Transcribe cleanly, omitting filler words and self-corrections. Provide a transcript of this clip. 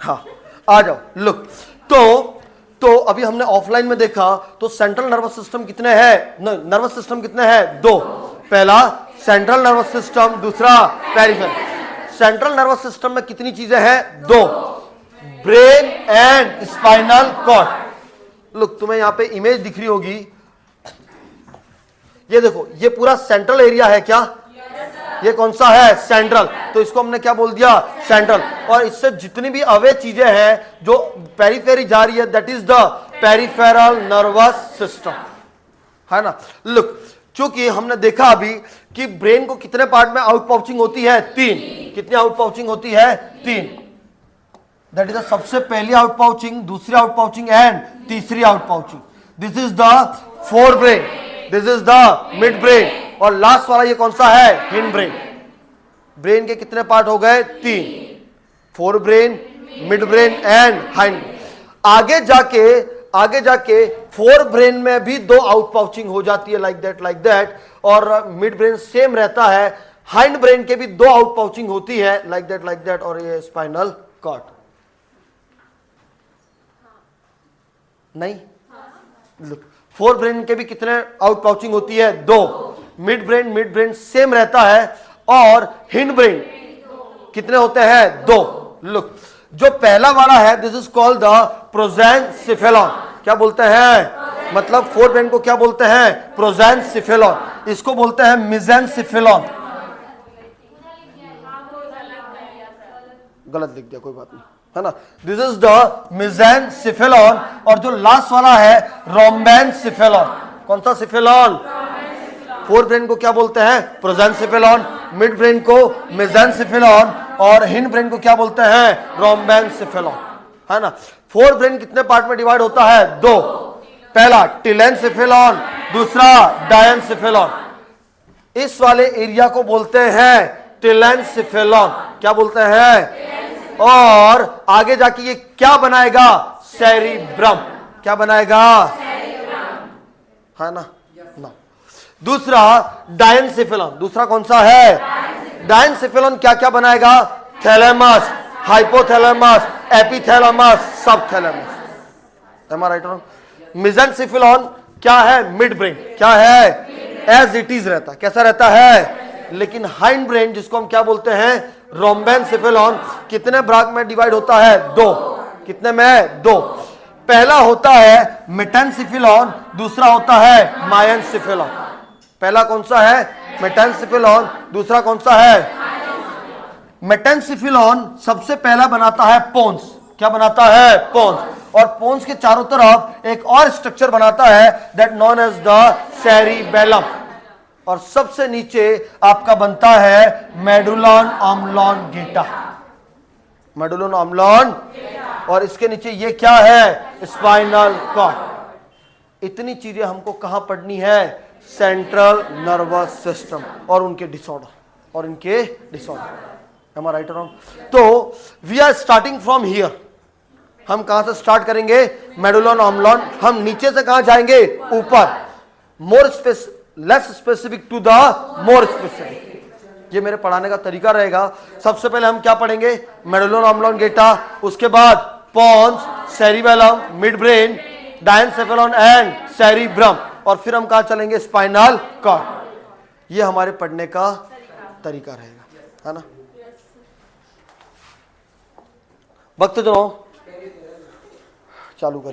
हाँ आ जाओ, लुक। तो अभी हमने ऑफलाइन में देखा तो सेंट्रल नर्वस सिस्टम कितने हैं, नर्वस सिस्टम कितने हैं, दो। पहला सेंट्रल नर्वस सिस्टम, दूसरा पेरिफेरल। सेंट्रल नर्वस सिस्टम में कितनी चीजें हैं, दो, brain and spinal cord. Look, तुम्हें यहां पे इमेज दिख रही होगी, ये देखो, ये पूरा सेंट्रल एरिया है क्या, ये कौन सा है, सेंट्रल। तो इसको हमने क्या बोल दिया, सेंट्रल। और इससे जितनी भी अवे चीजें हैं जो पेरिफेरी जा रही है, that is the peripheral nervous system, है ना। लुक, चूंकि हमने देखा अभी कि ब्रेन को कितने पार्ट में आउट पाउचिंग होती है, तीन। कितनी आउट पाउचिंग होती है, तीन। दैट इज द सबसे पहली आउट पाउचिंग, दूसरी आउट पाउचिंग एंड तीसरी out pouching. This is the fore brain, this is the mid brain, और लास्ट वाला ये कौन सा है, हिंड ब्रेन। ब्रेन के कितने पार्ट हो गए, तीन, fore brain, mid brain and hind. आगे जाके फोर ब्रेन में भी दो आउट पाउचिंग हो जाती है, लाइक दैट। और मिड ब्रेन सेम रहता है, हाइंड ब्रेन के भी दो आउट पाउचिंग होती है, लाइक दैट। और ये स्पाइनल कॉर्ड नहीं, लुक, फोर ब्रेन के भी कितने आउट पाउचिंग होती है, दो। मिड ब्रेन सेम रहता है, और हिंड ब्रेन कितने होते हैं, दो। लुक, जो पहला वाला है, दिस इज कॉल्ड द प्रोजेनसिफेलॉन। क्या बोलते हैं, मतलब फोर ब्रेन को क्या बोलते हैं, प्रोजेनसिफेलॉन। इसको बोलते हैं मेसेनसिफेलॉन। गलत लिख दिया, कोई बात नहीं, है ना। This is the mesencephalon. और जो लास्ट वाला है, रोम्बेनसिफेलॉन। कौन सा सिफेलॉन, फोर ब्रेन को क्या बोलते हैं, प्रोजेनसिफेलॉन, मिड ब्रेन को मेसेनसिफेलॉन, और हिंड ब्रेन को क्या बोलते हैं, रोम्बेनसिफेलॉन, है ना। फोर ब्रेन कितने पार्ट में डिवाइड होता है, दो। पहला टेलेनसिफेलॉन, दूसरा डायनसिफेलॉन। इस वाले एरिया को बोलते हैं टेलेनसिफेलॉन। क्या बोलते हैं, और आगे जाके ये क्या बनाएगा, सेरिब्रम। क्या बनाएगा, है ना। दूसरा डायनसिफेलॉन, दूसरा कौन सा है, डायनसिफेलॉन क्या क्या बनाएगा, thalamus, hypothalamus, epithalamus, subthalamus. Am I right? Mesencephalon क्या है, मिड ब्रेन। क्या है, एज इट इज रहता, कैसा रहता है। लेकिन हाइंड ब्रेन, जिसको हम क्या बोलते हैं, रोम्बेनसिफेलॉन, कितने भाग में डिवाइड होता है, दो। कितने में, दो। पहला होता है मेटेनसिफेलॉन, दूसरा होता है मायनसिफेलॉन। पहला कौन सा है, मेटेनसिफेलॉन, दूसरा कौन सा है, मेटेनसिफेलॉन सबसे पहला बनाता है पोन्स। क्या बनाता है, पोन्स। और पोन्स के चारों तरफ एक और स्ट्रक्चर बनाता है, that known as the cerebellum. और सबसे नीचे आपका बनता है मेडुलन ऑब्लोंगेटा, मेडुलन ऑब्लोंग, और इसके नीचे ये क्या है, स्पाइनल कॉर्ड। इतनी चीजें हमको कहां पढ़नी है, सेंट्रल नर्वस सिस्टम और उनके disorder. Am I right or wrong? तो we are starting from here. हम कहां से स्टार्ट करेंगे, मेडुलन ऑब्लोंग। हम नीचे से कहां जाएंगे, ऊपर। Less specific to the more specific. ये मेरे पढ़ाने का तरीका रहेगा। सबसे पहले हम क्या पढ़ेंगे, मेडुलन ऑब्लोंगेटा, उसके बाद pons, cerebellum, mid brain, diencephalon and cerebrum, और फिर हम कहां चलेंगे, स्पाइनल कॉर्ड। ये हमारे पढ़ने का तरीका रहेगा, है ना। वक्त जो चालू करिए।